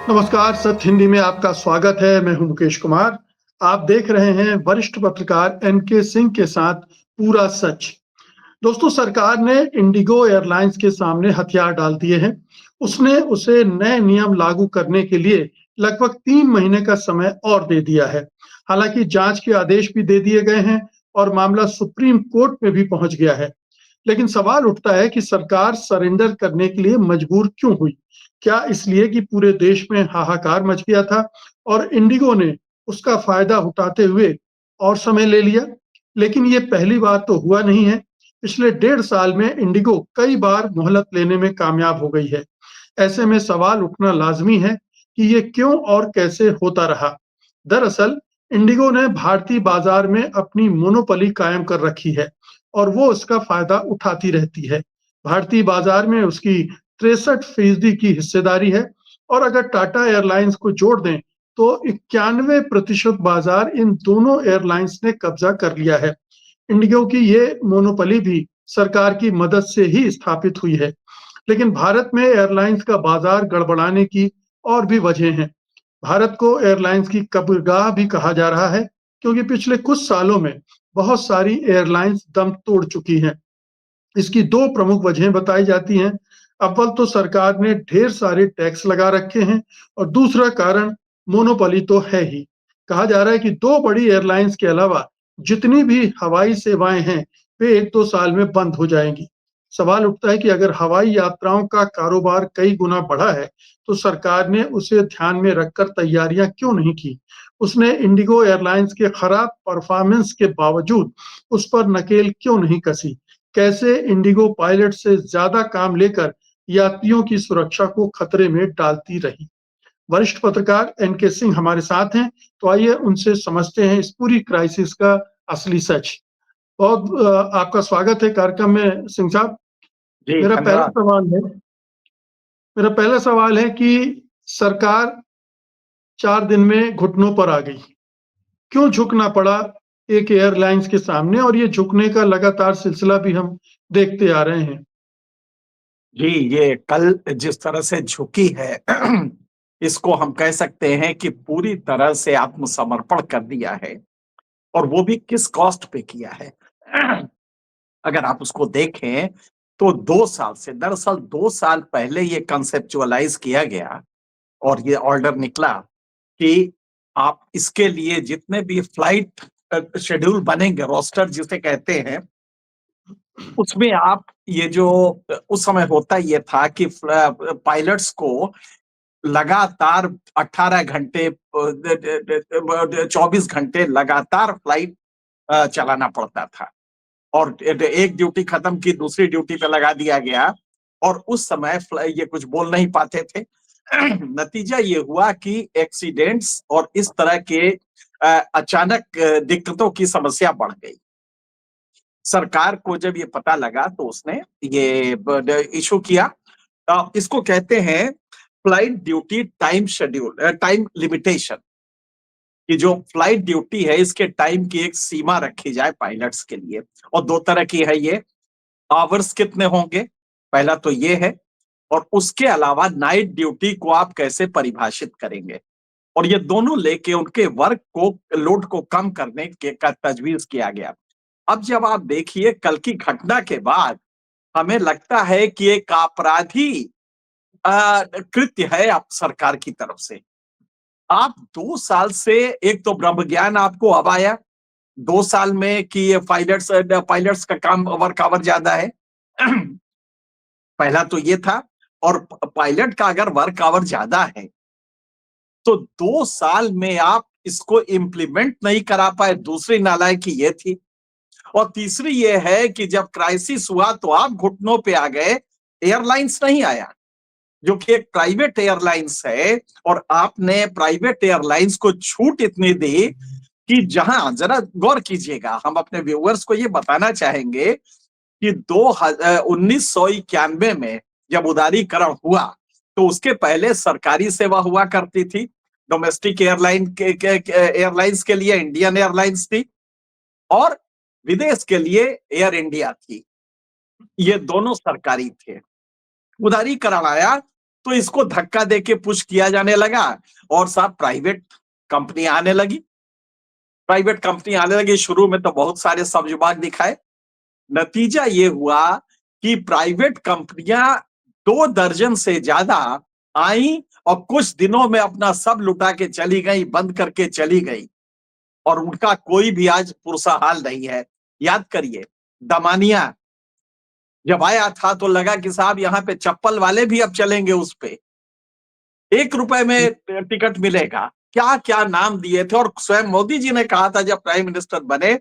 नमस्कार, सत्य हिंदी में आपका स्वागत है। मैं हूं मुकेश कुमार। आप देख रहे हैं वरिष्ठ पत्रकार एनके सिंह के साथ पूरा सच। दोस्तों, सरकार ने इंडिगो एयरलाइंस के सामने हथियार डाल दिए हैं। उसने उसे नए नियम लागू करने के लिए लगभग 3 महीने का समय और दे दिया है। हालांकि जांच के आदेश भी दे दिए गए हैं और मामला सुप्रीम कोर्ट में भी पहुंच गया है। लेकिन सवाल उठता है कि सरकार सरेंडर करने के लिए मजबूर क्यों हुई? क्या इसलिए कि पूरे देश में हाहाकार मच गया था और इंडिगो ने उसका फायदा उठाते हुए और समय ले लिया? लेकिन ये पहली बार तो हुआ नहीं है। पिछले 1.5 साल में इंडिगो कई बार मोहलत लेने में कामयाब हो गई है। ऐसे में सवाल उठना लाजमी है कि ये क्यों और कैसे होता रहा? दरअसल इंडिगो ने भारतीय बाजार में अपनी मोनोपोली कायम कर रखी है और वो उसका फायदा उठाती रहती है। भारतीय बाजार में उसकी 63% की हिस्सेदारी है और अगर टाटा एयरलाइंस को जोड़ दें तो 91% बाजार इन दोनों एयरलाइंस ने कब्जा कर लिया है। इंडिगो की ये मोनोपोली भी सरकार की मदद से ही स्थापित हुई है। लेकिन भारत में एयरलाइंस का बाजार गड़बड़ाने की और भी वजह हैं। भारत को एयरलाइंस की कब्रगाह भी कहा जा रहा है क्योंकि पिछले कुछ सालों में बहुत सारी एयरलाइंस दम तोड़ चुकी हैं। इसकी 2 प्रमुख वजहें बताई जाती हैं। अव्वल तो सरकार ने ढेर सारे टैक्स लगा रखे हैं और दूसरा कारण मोनोपोली तो है ही। कहा जा रहा है कि 2 बड़ी एयरलाइंस के अलावा जितनी भी हवाई सेवाएं हैं, वे 1-2 साल में बंद हो जाएंगी। सवाल उठता है कि अगर हवाई यात्राओं का कारोबार कई गुना बढ़ा है, तो सरकार ने उसे ध्यान में रखकर तैयारियां क्यों नहीं की? उसने इंडिगो एयरलाइंस के खराब परफॉर्मेंस के बावजूद उस पर नकेल क्यों नहीं कसी? कैसे इंडिगो पायलट से ज्यादा काम लेकर यात्रियों की सुरक्षा को खतरे में डालती रही? वरिष्ठ पत्रकार एनके सिंह हमारे साथ हैं, तो आइए उनसे समझते हैं इस पूरी क्राइसिस का असली सच। बहुत आपका स्वागत है कार्यक्रम में सिंह साहब। जी, मेरा पहला धन्यवाद। सवाल है मेरा पहला सवाल है कि सरकार 4 दिन में घुटनों पर आ गई। क्यों झुकना पड़ा एक एयरलाइंस के सामने, और ये झुकने का लगातार सिलसिला भी हम देखते आ रहे हैं। जी, ये कल जिस तरह से झुकी है इसको हम कह सकते हैं कि पूरी तरह से आत्मसमर्पण कर दिया है और वो भी किस कॉस्ट पे किया है। अगर आप उसको देखें तो 2 साल से दरअसल 2 साल पहले ये कंसेप्चुअलाइज़ किया गया और ये ऑर्डर निकला कि आप इसके लिए जितने भी फ्लाइट शेड्यूल बनेंगे, रोस्टर जिसे कहते हैं, उसमें आप ये जो उस समय होता ये था कि पायलट्स को लगातार 18 घंटे 24 घंटे लगातार फ्लाइट चलाना पड़ता था और एक ड्यूटी खत्म की दूसरी ड्यूटी पे लगा दिया गया और उस समय ये कुछ बोल नहीं पाते थे। नतीजा ये हुआ कि एक्सीडेंट्स और इस तरह के अचानक दिक्कतों की समस्या बढ़ गई। सरकार को जब ये पता लगा तो उसने ये इशू किया। इसको कहते हैं flight duty time schedule, time limitation, कि जो फ्लाइट ड्यूटी है इसके टाइम की एक सीमा रखी जाए पायलट्स के लिए। और 2 तरह की है ये, आवर्स कितने होंगे, पहला तो ये है, और उसके अलावा नाइट ड्यूटी को आप कैसे परिभाषित करेंगे। और ये दोनों लेके उनके वर्क को लोड को कम करने के का तजवीज किया गया। अब जब आप देखिए कल की घटना के बाद हमें लगता है कि एक आपराधी कृत्य है आप सरकार की तरफ से। आप 2 साल से एक तो ब्रह्म ज्ञान आपको अब आया 2 साल में कि ये पायलट्स का काम वर्क आवर ज्यादा है। पहला तो ये था। और पायलट का अगर वर्क आवर ज्यादा है तो 2 साल में आप इसको इम्प्लीमेंट नहीं करा पाए, दूसरी नालायकी ये थी। और तीसरी ये है कि जब क्राइसिस हुआ तो आप घुटनों पे आ गए, एयरलाइंस नहीं आया, जो कि एक प्राइवेट एयरलाइंस है। और आपने प्राइवेट एयरलाइंस को छूट इतनी दी कि जहां जरा गौर कीजिएगा, हम अपने व्यूअर्स को ये बताना चाहेंगे कि 1991 में जब उदारीकरण हुआ तो उसके पहले सरकारी सेवा हुआ करती थी। डोमेस्टिक एयरलाइंस के लिए इंडियन एयरलाइंस थी और विदेश के लिए एयर इंडिया थी। ये दोनों सरकारी थे। उदारीकरण आया तो इसको धक्का देके पुश किया जाने लगा और साहब प्राइवेट कंपनी आने लगी। प्राइवेट कंपनी आने लगी, शुरू में तो बहुत सारे सब्ज-बाग दिखाए। नतीजा ये हुआ कि प्राइवेट कंपनियां 2 दर्जन से ज्यादा आई और कुछ दिनों में अपना सब लुटा के चली गई, बंद करके चली गई और उनका कोई भी आज पुरसा हाल नहीं है। याद करिए, दमानिया जब आया था तो लगा कि साहब यहाँ पे चप्पल वाले भी अब चलेंगे उस पे, ₹1 में टिकट मिलेगा। क्या क्या नाम दिए थे और स्वयं मोदी जी ने कहा था जब प्राइम मिनिस्टर बने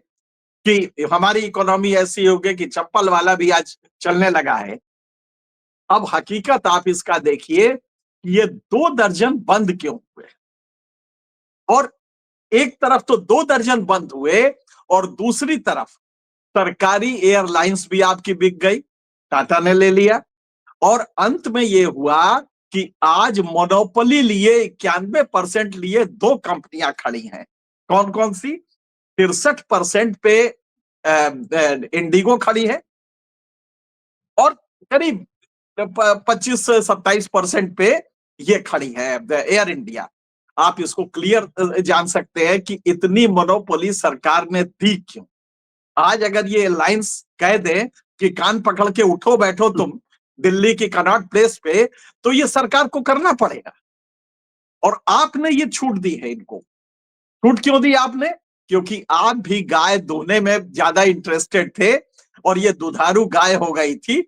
कि हमारी इकोनॉमी ऐसी हो गई कि चप्पल वाला भी आज चलने लगा है। अब हकीकत आप इसका देखिए कि ये 2 दर्जन बंद क्यों हुए? और एक तरफ तो 2 दर्जन बंद हुए और दूसरी तरफ सरकारी एयरलाइंस भी आपकी बिक गई, टाटा ने ले लिया और अंत में ये हुआ कि आज मोनोपोली लिए 91% लिए 2 कंपनियां खड़ी हैं। कौन-कौन सी? 63% पे इंडिगो खड़ी है और करीब 25 से 27% पे ये खड़ी है एयर इंडिया। आप इसको क्लियर जान सकते हैं कि इतनी मोनोपोली सरकार ने दी क्यों? आज अगर ये एयरलाइंस कह दें कि कान पकड़ के उठो बैठो तुम दिल्ली की कनॉट प्लेस पे, तो ये सरकार को करना पड़ेगा और आपने ये छूट दी है इनको। छूट क्यों दी आपने? क्योंकि आप भी गाय दोहने में ज्यादा इंटरेस्टेड थे और ये दुधारू गाय हो गई थी।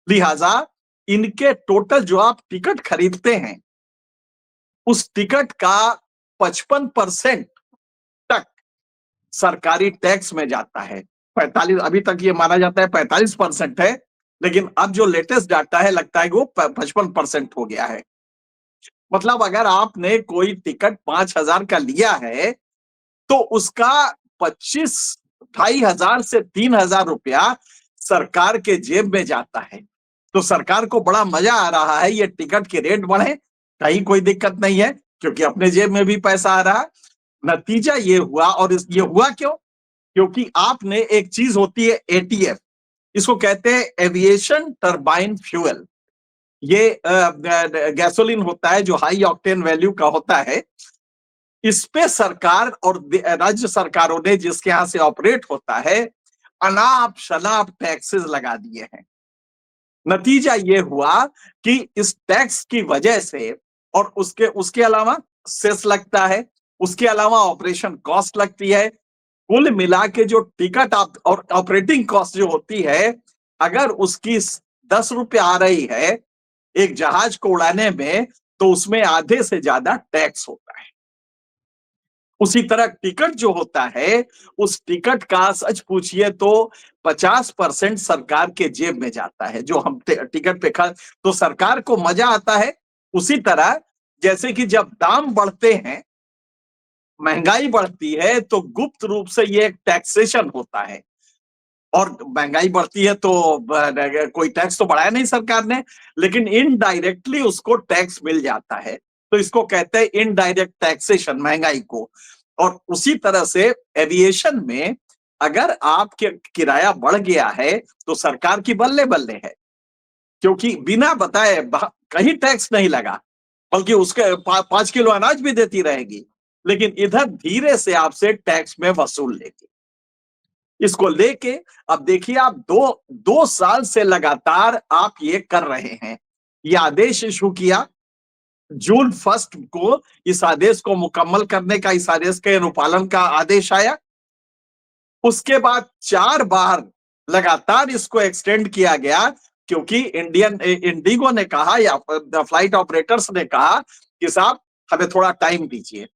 लिहाजा इनके टोटल जो आप टिकट खरीदते हैं, उस टिकट का 55% तक सरकारी टैक्स में जाता है। 45 अभी तक ये माना जाता है 45% है, लेकिन अब जो लेटेस्ट डाटा है लगता है कि वो 55% हो गया है। मतलब अगर आपने कोई टिकट 5,000 का लिया है तो उसका 25 2,500 से 3,000 रुपया सरकार के जेब में जाता है। तो सरकार को बड़ा मजा आ रहा है ये टिकट के रेट बढ़े, कहीं कोई दिक्कत नहीं है क्योंकि अपने जेब में भी पैसा आ रहा है। नतीजा ये हुआ और ये हुआ क्यों? क्योंकि आपने एक चीज होती है एटीएफ, इसको कहते हैं एविएशन टरबाइन फ्यूल। ये गैसोलीन होता है जो हाई ऑक्टेन वैल्यू का होता है। इस पे सरकार और राज्य सरकारों ने जिसके यहां से ऑपरेट होता है अनाप शनाप टैक्सेस लगा दिए हैं। नतीजा ये हुआ कि इस टैक्स की वजह से और उसके उसके अलावा सेस लगता है, उसके अलावा ऑपरेशन कॉस्ट लगती है। कुल मिला के जो टिकट आप और ऑपरेटिंग कॉस्ट जो होती है, अगर उसकी 10 रुपए आ रही है एक जहाज को उड़ाने में, तो उसमें आधे से ज्यादा टैक्स होता है। उसी तरह टिकट जो होता है, उस टिकट का सच पूछिए तो 50% सरकार के जेब में जाता है जो हम टिकट पे तो सरकार को मजा आता है। उसी तरह जैसे कि जब दाम बढ़ते हैं, महंगाई बढ़ती है, तो गुप्त रूप से ये एक टैक्सेशन होता है और महंगाई बढ़ती है तो कोई टैक्स तो बढ़ाया नहीं सरकार ने, लेकिन इनडायरेक्टली उसको टैक्स मिल जाता है। तो इसको कहते हैं इनडायरेक्ट टैक्सेशन महंगाई को। और उसी तरह से एविएशन में अगर आपके किराया बढ़ गया है तो सरकार की बल्ले-बल्ले है, क्योंकि बिना बताए कहीं टैक्स नहीं लगा, बल्कि उसके 5 किलो अनाज भी देती रहेगी, लेकिन इधर धीरे से आपसे टैक्स में वसूल लेगी। इसको लेके अब देखिए आप 2 साल से लगातार आप ये कर रहे हैं। ये आदेश इशू किया, जून 1 को इस आदेश को मुकम्मल करने का, इस आदेश के अनुपालन का आदेश आया। उसके बाद 4 बार लगातार इसको एक्सटेंड किया गया क्योंकि इंडिगो ने कहा या फ्लाइट ऑपरेटर्स ने कहा कि साहब हमें थोड़ा टाइम दीजिए।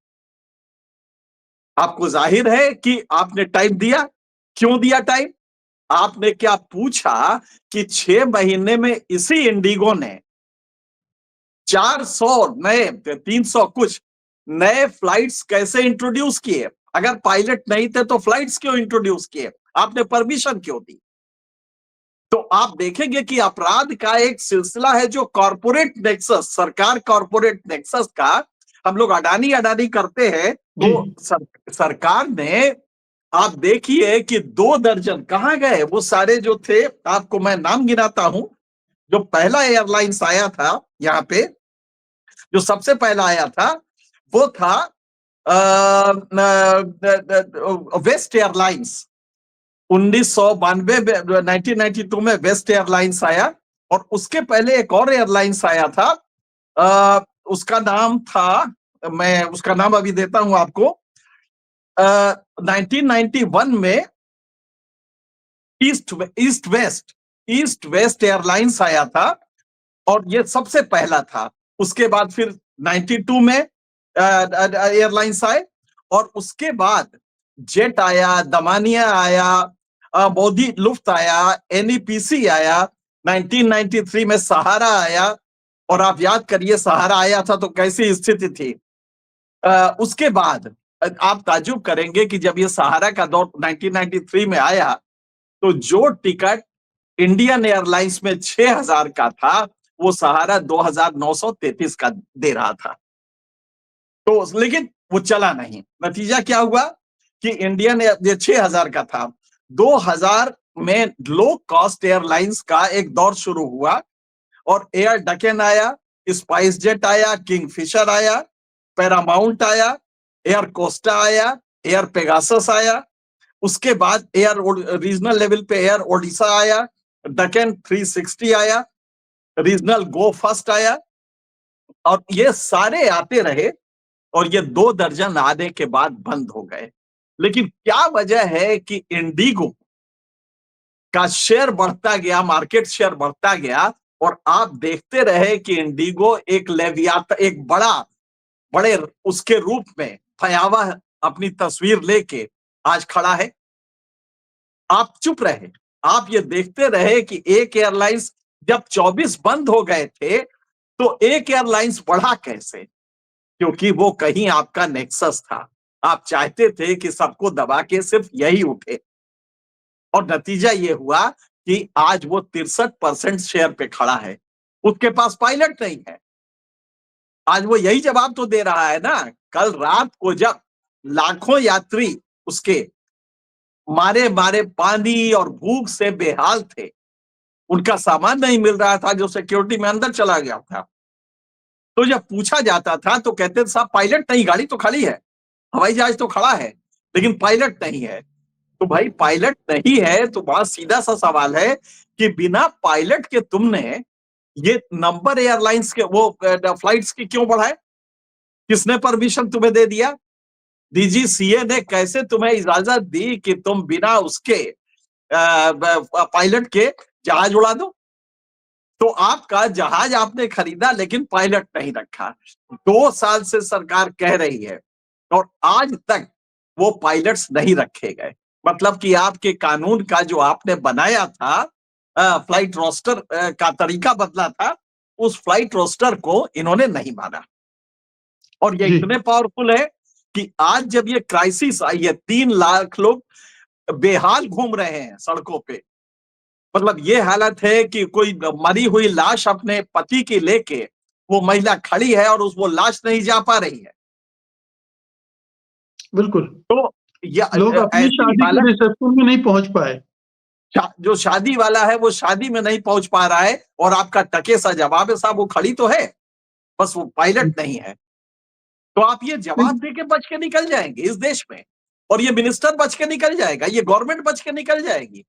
आपको जाहिर है कि आपने टाइम दिया। क्यों दिया टाइम? आपने क्या पूछा कि 6 महीने में इसी इंडिगो ने 400 नए 300 कुछ नए फ्लाइट्स कैसे इंट्रोड्यूस किए? अगर पायलट नहीं थे तो फ्लाइट्स क्यों इंट्रोड्यूस किए? आपने परमिशन क्यों दी? तो आप देखेंगे कि अपराध का एक सिलसिला है जो कॉर्पोरेट नेक्सस, सरकार कॉर्पोरेट नेक्सस का हम लोग अडानी अडानी करते हैं तो सरकार ने आप देखिए कि 2 दर्जन कहां गए वो सारे जो थे, आपको मैं नाम गिनाता हूं। जो पहला एयरलाइंस आया था यहाँ पे जो सबसे पहला आया था वो था वेस्ट एयरलाइंस। 1992 1992 में वेस्ट एयरलाइंस आया, और उसके पहले एक और एयरलाइंस आया था, उसका नाम था, मैं उसका नाम अभी देता हूं आपको। 1991 में ईस्ट ईस्ट वेस्ट एयरलाइंस आया था, और ये सबसे पहला था। उसके बाद फिर 92 में एयरलाइंस आए, और उसके बाद जेट आया, दमानिया आया, मोदी लुफ्त आया, एनईपीसी आया, 1993 में सहारा आया। और आप याद करिए सहारा आया था तो कैसी स्थिति थी। उसके बाद आप ताज्जुब करेंगे कि जब ये सहारा का दौर 1993 में आया, तो जो टिकट इंडियन एयरलाइंस में 6000 का था, वो सहारा 2933 का दे रहा था। तो लेकिन वो चला नहीं। नतीजा क्या हुआ कि इंडियन ये 6000 का था, 2000 में लो कॉस्ट एयरलाइंस का एक दौर शुरू हुआ, और एयर डकेन आया, स्पाइस जेट आया, किंगफिशर आया, पैरामाउंट आया, एयर कोस्टा आया, एयर पेगासस आया। उसके बाद एयर रीजनल लेवल पे एयर ओडिशा आया, डकेन 360 आया, रीजनल गो फर्स्ट आया, और ये सारे आते रहे, और ये 2 दर्जन आने के बाद बंद हो गए। लेकिन क्या वजह है कि इंडिगो का शेयर बढ़ता गया, मार्केट शेयर बढ़ता गया, और आप देखते रहे कि इंडिगो एक लेवियाता, एक बड़े उसके रूप में भयावह अपनी तस्वीर लेके आज खड़ा है। आप चुप रहे, आप ये देखते रहे कि एक एयरलाइंस जब 24 बंद हो गए थे, तो एक एयरलाइंस बढ़ा कैसे? क्योंकि वो कहीं आपका नेक्सस था। आप चाहते थे कि सबको दबा के सिर्फ यही उठे, और नतीजा ये हुआ कि आज वो 63% शेयर पे खड़ा है। उसके पास पायलट नहीं है। आज वो यही जवाब तो दे रहा है ना। कल रात को जब लाखों यात्री उसके मारे मारे पानी और भूख से बेहाल थे, उनका सामान नहीं मिल रहा था, जो सिक्योरिटी में अंदर चला गया था, तो जब पूछा जाता था तो कहते थे साहब पायलट नहीं, गाड़ी तो खाली है, हवाई जहाज तो खड़ा है, लेकिन पायलट नहीं है। तो भाई पायलट नहीं है तो बहुत सीधा सा सवाल है कि बिना पायलट के तुमने ये नंबर एयरलाइंस के वो फ्लाइट्स की क्यों बढ़ाए? किसने परमिशन तुम्हें दे दिया? डीजीसीए ने कैसे तुम्हें इजाजत दी कि तुम बिना उसके पायलट के जहाज उड़ा दो? तो आपका जहाज आपने खरीदा लेकिन पायलट नहीं रखा। 2 साल से सरकार कह रही है, और आज तक वो पायलट्स नहीं रखे गए। मतलब कि आपके कानून का जो आपने बनाया था, फ्लाइट रोस्टर का तरीका बदला था, उस फ्लाइट रोस्टर को इन्होंने नहीं माना। और ये जी, इतने पावरफुल है कि आज जब ये क्राइसिस आई है, 3 लाख लोग बेहाल घूम रहे हैं सड़कों पे। मतलब ये हालत है कि कोई मरी हुई लाश अपने पति की लेके वो महिला खड़ी है, और वो लाश नहीं जा पा रही है। बिल्कुल। तो ये लोग अपनी ऐसी शादी के हालत, रिसेप्शन में नहीं पहुँच पाए। जो शादी वाला है वो शादी में नहीं पहुंच पा रहा है, और आपका टके सा जवाब है साहब वो खड़ी तो है, बस वो पायलट नहीं है। तो आप ये जवाब नहीं, देके बच के निकल जाएंगे इस देश में, और ये मिनिस्टर बच के निकल जाएगा, ये गवर्नमेंट बच के निकल जाएगी।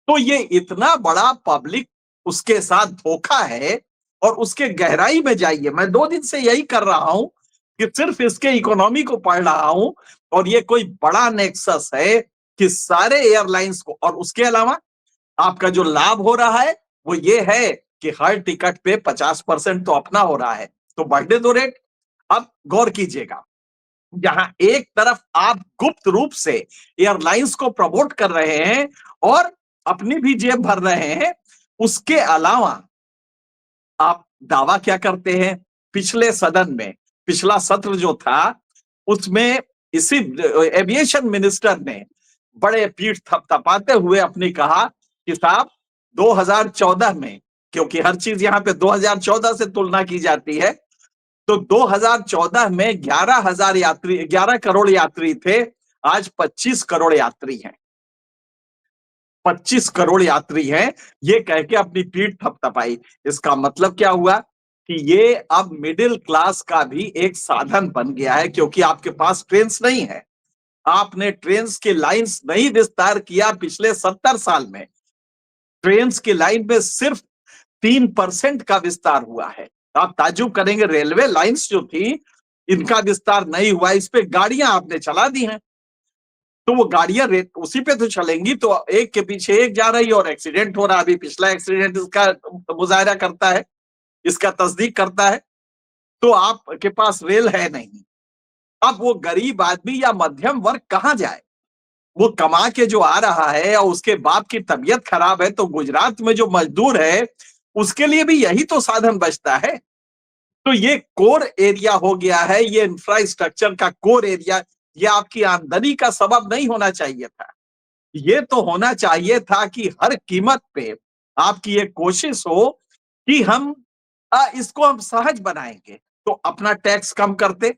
तो ये इतना बड़ा पब्लिक उसके साथ धोखा है, और उसके गहराई में जाइए। मैं 2 दिन से यही कर रहा हूं कि सिर्फ इसके इकोनॉमी को पढ़ रहा हूं, और ये कोई बड़ा नेक्सस है कि सारे एयरलाइंस को, और उसके अलावा आपका जो लाभ हो रहा है वो ये है कि हर टिकट पे 50% तो अपना हो रहा है, तो बढ़ने दो रेट। अब गौर कीजिएगा, जहां एक तरफ आप गुप्त रूप से एयरलाइंस को प्रमोट कर रहे हैं और अपनी भी जेब भर रहे हैं, उसके अलावा आप दावा क्या करते हैं? पिछले सदन में, पिछला सत्र जो था, उसमें इसी एविएशन मिनिस्टर ने बड़े पीठ थपथपाते हुए अपने कहा कि साहब 2014 में, क्योंकि हर चीज यहां पे 2014 से तुलना की जाती है, तो 2014 में 11,000 यात्री, 11 करोड़ यात्री थे, आज 25 करोड़ यात्री हैं। 25 करोड़ यात्री हैं, ये कह के अपनी पीठ थपथपाई। इसका मतलब क्या हुआ कि ये अब मिडिल क्लास का भी एक साधन बन गया है, क्योंकि आपके पास ट्रेन्स नहीं है। आपने ट्रेन्स की लाइंस नहीं विस्तार किया पिछले 70 साल में। ट्रेन्स की लाइन में सिर्फ 3% का विस्तार हुआ है। आप ताज्जुब करेंगे, रेलवे लाइंस जो थी, इनका विस्तार नहीं हुआ, इस पे गाड़ियां आपने चला दी हैं। तो वो गाड़ियां उसी पे तो चलेंगी, तो एक के पीछे एक जा रही है और एक्सीडेंट हो रहा है। अभी पिछला एक्सीडेंट इसका मुजाहरा करता है, इसका तस्दीक करता है। तो आपके पास रेल है नहीं। अब वो गरीब आदमी या मध्यम वर्ग कहां जाए? वो कमा के जो आ रहा है और उसके बाप की तबीयत खराब है, तो गुजरात में जो मजदूर है, उसके लिए भी यही तो साधन बचता है। तो ये कोर एरिया हो गया है, ये इंफ्रास्ट्रक्चर का कोर एरिया। ये आपकी आमदनी का सबब नहीं होना चाहिए था। ये तो होना चाहिए था कि हर कीमत पे आपकी ये कोशिश हो कि हम इसको हम सहज बनाएंगे। तो अपना टैक्स कम करते,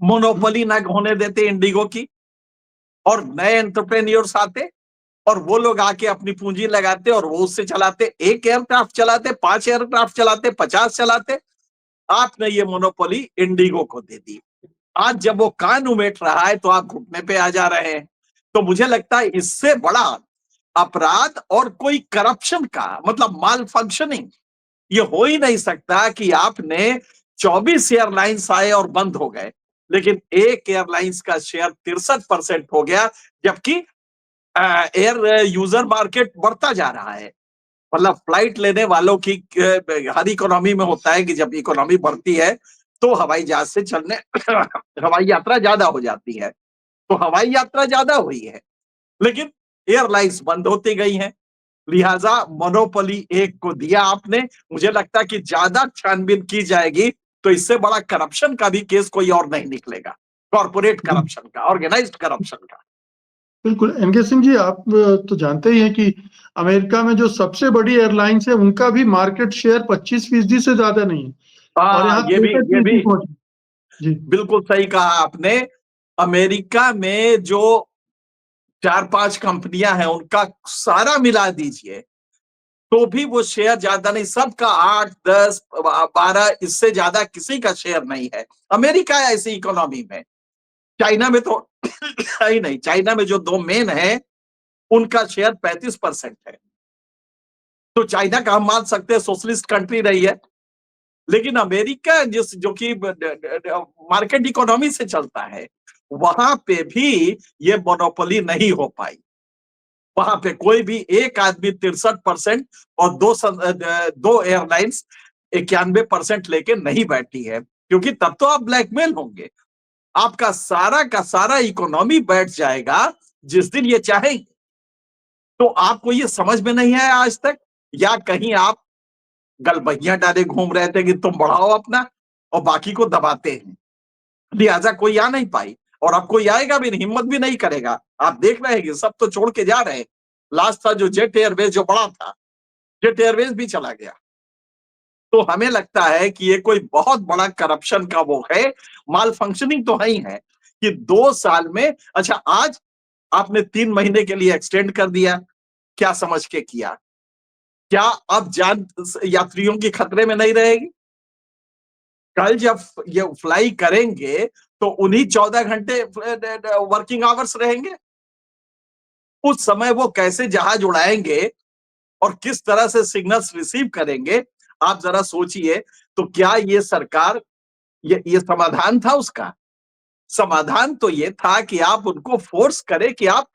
मोनोपोली ना होने देते इंडिगो की, और नए एंटरप्रेन्योर्स आते, और वो लोग आके अपनी पूंजी लगाते और वो उससे चलाते, एक एयरक्राफ्ट चलाते, 5 एयरक्राफ्ट चलाते, 50 चलाते। आपने ये मोनोपोली इंडिगो को दे दी। आज जब वो कान उमेट रहा है तो आप घुटने पे आ जा रहे हैं। तो मुझे लगता है इससे बड़ा अपराध और कोई करप्शन का मतलब माल फंक्शनिंग ये हो ही नहीं सकता कि आपने 24 एयरलाइंस आए और बंद हो गए, लेकिन एक एयरलाइंस का शेयर 63% हो गया, जबकि एयर यूजर मार्केट बढ़ता जा रहा है। मतलब फ्लाइट लेने वालों की हर इकोनॉमी में होता है कि जब इकोनॉमी बढ़ती है तो हवाई जहाज से चलने हवाई यात्रा ज्यादा हो जाती है। तो हवाई यात्रा ज्यादा हुई है, लेकिन एयरलाइंस बंद होती गई हैं। लिहाजा मोनोपोली एक को दिया आपने। मुझे लगता है कि ज्यादा छानबीन की जाएगी तो इससे बड़ा करप्शन का भी केस कोई और नहीं निकलेगा, कॉर्पोरेट जी, करप्शन का, ऑर्गेनाइज्ड करप्शन का। बिल्कुल। एनके सिंह जी, आप तो जानते ही हैं कि अमेरिका में जो सबसे बड़ी एयरलाइंस है, उनका भी मार्केट शेयर 25% से ज़्यादा नहीं है और हाँ, यहाँ 63 ये भी पहुँची। जी, बिल्कुल सही कहा आपने। अमेरिका में जो 4-5 कंपनियां हैं उनका सारा मिला दीजिए तो भी वो शेयर ज्यादा नहीं, सबका 8, 10, 12, इससे ज्यादा किसी का शेयर नहीं है। अमेरिका है ऐसी इकोनॉमी में। चाइना में तो है ही नहीं। चाइना में जो दो मेन है उनका शेयर 35% है। तो चाइना का हम मान सकते हैं सोशलिस्ट कंट्री रही है, लेकिन अमेरिका जिस जो कि मार्केट इकोनॉमी से चलता है, वहां पे भी ये मोनोपोली नहीं हो पाई। वहां पे कोई भी एक आदमी 63% और दो एयरलाइंस 91% लेके नहीं बैठी है, क्योंकि तब तो आप ब्लैकमेल होंगे। आपका सारा का सारा इकोनॉमी बैठ जाएगा जिस दिन ये चाहेंगे। तो आपको ये समझ में नहीं आया आज तक, या कहीं आप गलबहियां डाले घूम रहे थे कि तुम बढ़ाओ अपना और बाकी को दबाते हैं। लिहाजा कोई आ नहीं पाई, और अब कोई आएगा भी नहीं, हिम्मत भी नहीं करेगा। आप देख रहे हैं कि सब तो छोड़ के जा रहे हैं। लास्ट था जो जेट एयरवेज जो बड़ा था, जेट एयरवेज भी चला गया। तो हमें लगता है कि ये कोई बहुत बड़ा करप्शन का वो है, माल फंक्शनिंग तो है ही है कि 2 साल में। अच्छा, आज आपने 3 महीने के लिए एक्सटेंड कर दिया, क्या समझ के किया? क्या अब जान यात्रियों की खतरे में नहीं रहेगी? कल जब ये फ्लाई करेंगे तो उन्हीं 14 घंटे वर्किंग आवर्स रहेंगे। उस समय वो कैसे जहाज उड़ाएंगे और किस तरह से सिग्नल्स रिसीव करेंगे, आप जरा सोचिए। तो क्या ये सरकार, ये समाधान था उसका? समाधान तो ये था कि आप उनको फोर्स करें कि आप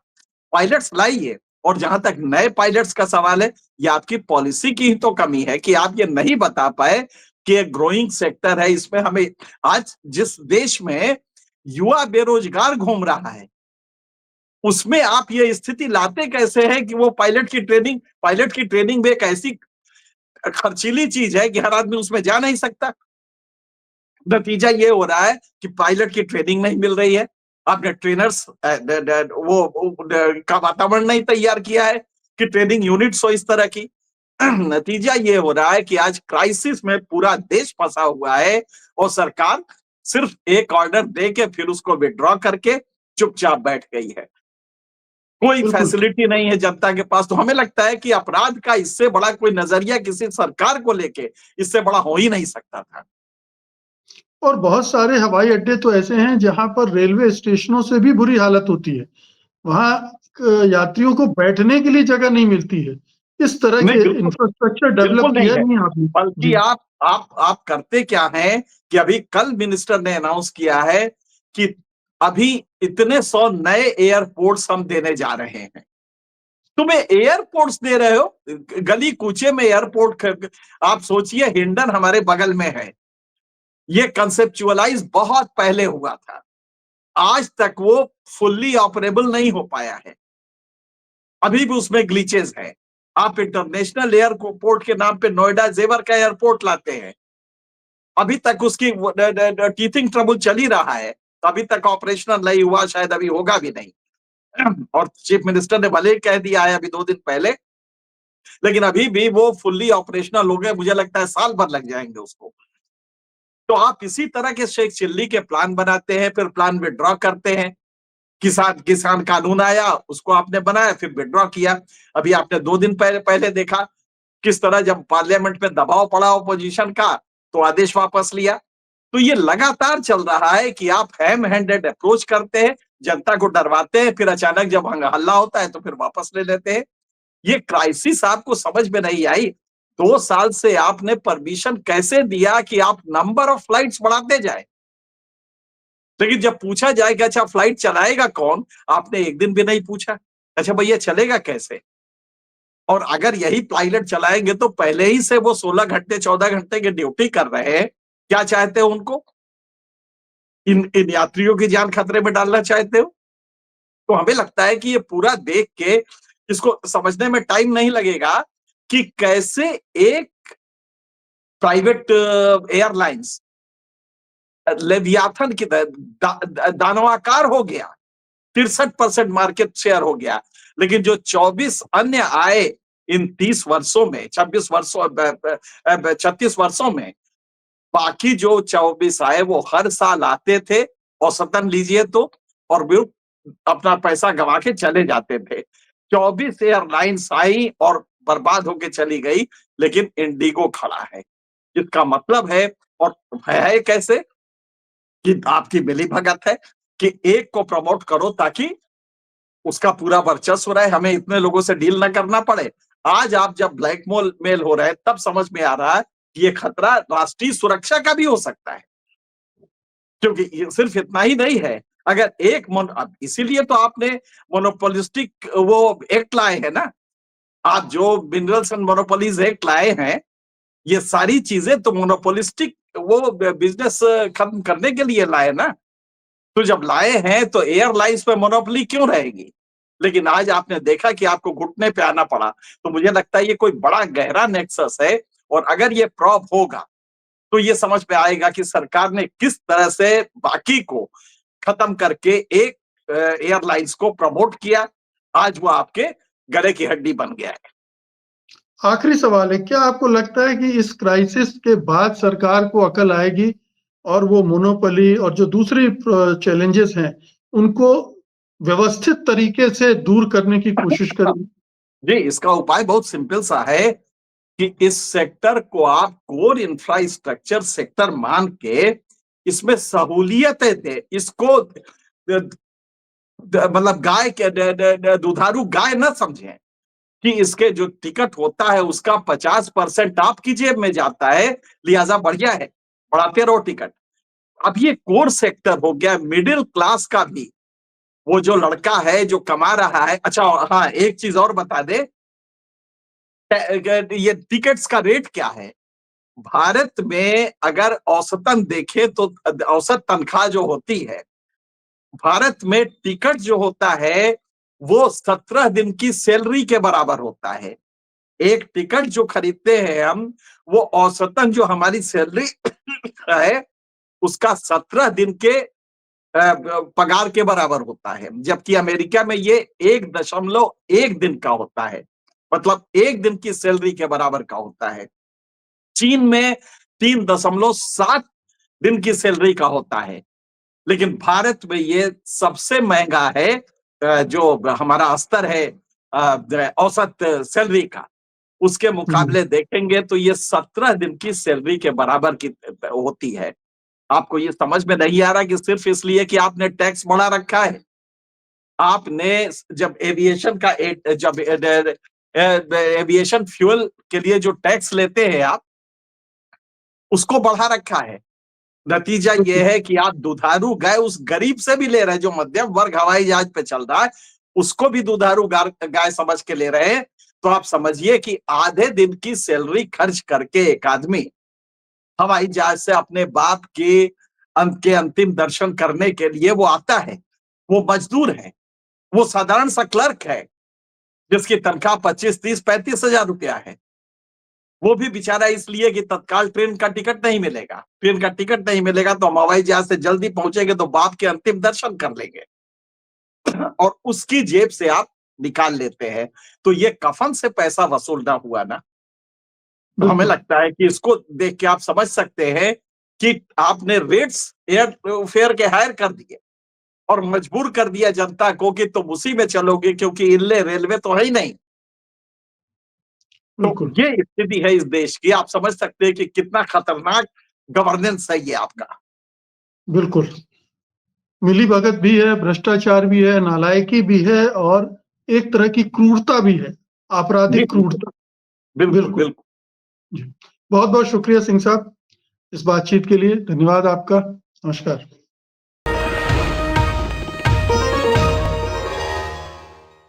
पायलट्स लाइए। और जहां तक नए पायलट्स का सवाल है, ये आपकी पॉलिसी की ही तो कमी है कि आप ये नहीं बता पाए कि एक ग्रोइंग सेक्टर है, इसमें हमें आज जिस देश में युवा बेरोजगार घूम रहा है, उसमें आप ये स्थिति लाते कैसे हैं कि वो पायलट की ट्रेनिंग भी एक ऐसी खर्चीली चीज है कि हर आदमी उसमें जा नहीं सकता। नतीजा ये हो रहा है कि पायलट की ट्रेनिंग नहीं मिल रही है। आपने ट्रेनर्स का वातावरण नहीं तैयार किया है कि ट्रेनिंग यूनिट्स हो इस तरह की। नतीजा ये हो रहा है कि आज क्राइसिस में पूरा देश फंसा हुआ है और सरकार सिर्फ एक ऑर्डर दे के फिर उसको विड्रॉ करके चुपचाप बैठ गई है। कोई बिल्कुल। फैसिलिटी नहीं है जनता के पास। तो हमें लगता है कि अपराध का इससे बड़ा कोई नजरिया किसी सरकार को लेके इससे बड़ा हो ही नहीं सकता था। और बहुत सारे हवाई अड्डे तो ऐसे हैं जहाँ पर रेलवे स्टेशनों से भी बुरी हालत होती है। वहाँ यात्रियों को बैठने के लिए जगह नहीं मिलती है। इस तरह नहीं, के बिल्कुल, इंफ्रास्ट्रक्चर बिल्कुल डेवलप नहीं किया है। नहीं आपने। बल्कि जी। आप करते क्या हैं कि अभी कल मिनिस्टर ने अनाउंस किया है कि अभी इतने 100 नए एयरपोर्ट्स हम देने जा रहे हैं। तुम्हें एयरपोर्ट्स दे रहे हो, गली कूचे में एयरपोर्ट। आप सोचिए, हिंडन हमारे बगल में है, ये कंसेप्चुअलाइज बहुत पहले हुआ था, आज तक वो फुल्ली ऑपरेबल नहीं हो पाया है, अभी भी उसमें ग्लिचेस है। आप इंटरनेशनल एयरपोर्ट के नाम पे नोएडा जेवर का एयरपोर्ट लाते हैं, अभी तक उसकी टीथिंग ट्रबल चल ही रहा है, तो अभी तक ऑपरेशनल नहीं हुआ, शायद अभी होगा भी नहीं। और चीफ मिनिस्टर ने भले ही कह दिया है अभी 2 दिन पहले, लेकिन अभी भी वो फुल्ली ऑपरेशनल हो गए, मुझे लगता है साल भर लग जाएंगे उसको। तो आप इसी तरह के शेख चिल्ली के प्लान बनाते हैं, फिर प्लान विड्रॉ करते हैं। किसान किसान कानून आया, उसको आपने बनाया, फिर विड्रॉ किया। अभी आपने 2 दिन पहले पहले देखा किस तरह जब पार्लियामेंट में दबाव पड़ा ऑपोजिशन का, तो आदेश वापस लिया। तो ये लगातार चल रहा है कि आप हैम हैंडेड अप्रोच करते हैं, जनता को डरवाते हैं, फिर अचानक जब हल्ला होता है तो फिर वापस ले लेते हैं। ये क्राइसिस आपको समझ में नहीं आई। 2 साल से आपने परमिशन कैसे दिया कि आप नंबर ऑफ फ्लाइट्स बढ़ाते जाए, लेकिन जब पूछा जाए कि अच्छा फ्लाइट चलाएगा कौन, आपने एक दिन भी नहीं पूछा। अच्छा भैया चलेगा कैसे? और अगर यही पायलट चलाएंगे तो पहले ही से वो 16 घंटे 14 घंटे की ड्यूटी कर रहे हैं, क्या चाहते हो उनको? इन इन यात्रियों की जान खतरे में डालना चाहते हो? तो हमें लगता है कि ये पूरा देख के इसको समझने में टाइम नहीं लगेगा कि कैसे एक प्राइवेट एयरलाइंस लेवियाथन की दानवाकार हो गया, 63% मार्केट शेयर हो गया, लेकिन जो 24 अन्य आए इन 30 वर्षों में, 26 वर्षों 36 वर्षों में, बाकी जो 24 आए वो हर साल आते थे, औसतन लीजिए तो, और वो अपना पैसा गंवा के चले जाते थे। 24 एयरलाइंस आई और बर्बाद होके चली गई, लेकिन इंडिगो खड़ा है। इसका मतलब है, और है कैसे कि आपकी मिलीभगत है कि एक को प्रमोट करो ताकि उसका पूरा वर्चस्व रहे, हमें इतने लोगों से डील ना करना पड़े। आज आप जब ब्लैक मेल हो रहे हैं तब समझ में आ रहा है कि ये खतरा राष्ट्रीय सुरक्षा का भी हो सकता है, क्योंकि ये सिर्फ इतना ही नहीं है। अगर एक इसीलिए तो आपने मोनोपोलिस्टिक वो एक्ट लाए हैं ना, आप जो मिनरल्स एंड मोनोपोलीज एक्ट लाए हैं, ये सारी चीजें तो मोनोपोलिस्टिक वो बिजनेस खत्म करने के लिए लाए ना। तो जब लाए हैं तो एयरलाइंस पे मोनोपोली क्यों रहेगी? लेकिन आज आपने देखा कि आपको घुटने पे आना पड़ा। तो मुझे लगता है ये कोई बड़ा गहरा नेक्सस है, और अगर ये प्रॉव होगा तो ये समझ में आएगा कि सरकार ने किस तरह से बाकी को खत्म करके एक एयरलाइंस को प्रमोट किया। आज वो आपके गले की हड्डी बन गया है। आखिरी सवाल है, क्या आपको लगता है कि इस क्राइसिस के बाद सरकार को अकल आएगी और वो मोनोपोली और जो दूसरे चैलेंजेस हैं, उनको व्यवस्थित तरीके से दूर करने की कोशिश करेगी? जी, इसका उपाय बहुत सिंपल सा है कि इस सेक्टर को आप कोर इंफ्रास्ट्रक्चर सेक्टर मान के इसमें सहूलियतें दे, इसको मतलब गाय के दुधारू गाय न समझें कि इसके जो टिकट होता है उसका 50% आपकी जेब में जाता है, लिहाजा बढ़िया है, बढ़ाते रहो टिकट। अब ये कोर सेक्टर हो गया मिडिल क्लास का भी, वो जो लड़का है जो कमा रहा है। अच्छा हाँ, एक चीज और बता दे, ये टिकट्स का रेट क्या है? भारत में अगर औसतन देखें तो औसत तनख्वाह जो होती है भारत में, टिकट जो होता है वो 17 दिन की सैलरी के बराबर होता है। एक टिकट जो खरीदते हैं हम, वो औसतन जो हमारी सैलरी है उसका 17 दिन के पगार के बराबर होता है, जबकि अमेरिका में ये 1.1 दिन का होता है, मतलब 1 दिन की सैलरी के बराबर का होता है। चीन में 3.7 दिन की सैलरी का होता है, लेकिन भारत में ये सबसे महंगा है जो हमारा स्तर है औसत सैलरी का, उसके मुकाबले देखेंगे तो ये 17 दिन की सैलरी के बराबर की होती है। आपको ये समझ में नहीं आ रहा कि सिर्फ इसलिए कि आपने टैक्स बढ़ा रखा है। आपने जब एविएशन का जब एविएशन फ्यूल के लिए जो टैक्स लेते हैं आप, उसको बढ़ा रखा है। नतीजा ये है कि आप दुधारू गाय उस गरीब से भी ले रहे हैं, जो मध्यम वर्ग हवाई जहाज पे चल रहा है, उसको भी दुधारू गाय समझ के ले रहे हैं। तो आप समझिए कि आधे दिन की सैलरी खर्च करके एक आदमी हवाई जहाज से अपने बाप के अंतिम दर्शन करने के लिए वो आता है। वो मजदूर है, वो साधारण सा क्लर्क है, जिसकी तनख्वाह 25, 30, 35 हजार रुपया है। वो भी बेचारा इसलिए कि तत्काल ट्रेन का टिकट नहीं मिलेगा। ट्रेन का टिकट नहीं मिलेगा तो हम हवाई जहाज से जल्दी पहुंचेंगे तो बाप के अंतिम दर्शन कर लेंगे। और उसकी जेब से आप निकाल लेते हैं। तो ये कफन से पैसा वसूलना हुआ ना। तो हमें लगता है कि इसको देख के आप समझ सकते हैं कि आपने रेट्स एयर फेयर के हायर कर दिए और मजबूर कर दिया जनता को कि तुम उसी में चलोगे, क्योंकि इनले रेलवे तो है ही नहीं। तो ये स्थिति है इस देश की। आप समझ सकते हैं कि कितना खतरनाक गवर्नेंस है ये आपका। बिल्कुल, मिलीभगत भी है, भ्रष्टाचार भी है, नालायकी भी है और एक तरह की क्रूरता भी है, आपराधिक क्रूरता। बिल्कुल, बिल्कुल। जी, बहुत-बहुत शुक्रिया सिंह साहब, इस बातचीत के लिए। धन्यवाद आपका। नमस्कार।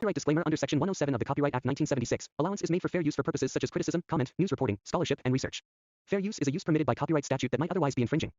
Copyright disclaimer under Section 107 of the Copyright Act 1976. Allowance is made for fair use for purposes such as criticism, comment, news reporting, scholarship, and research. Fair use is a use permitted by copyright statute that might otherwise be infringing.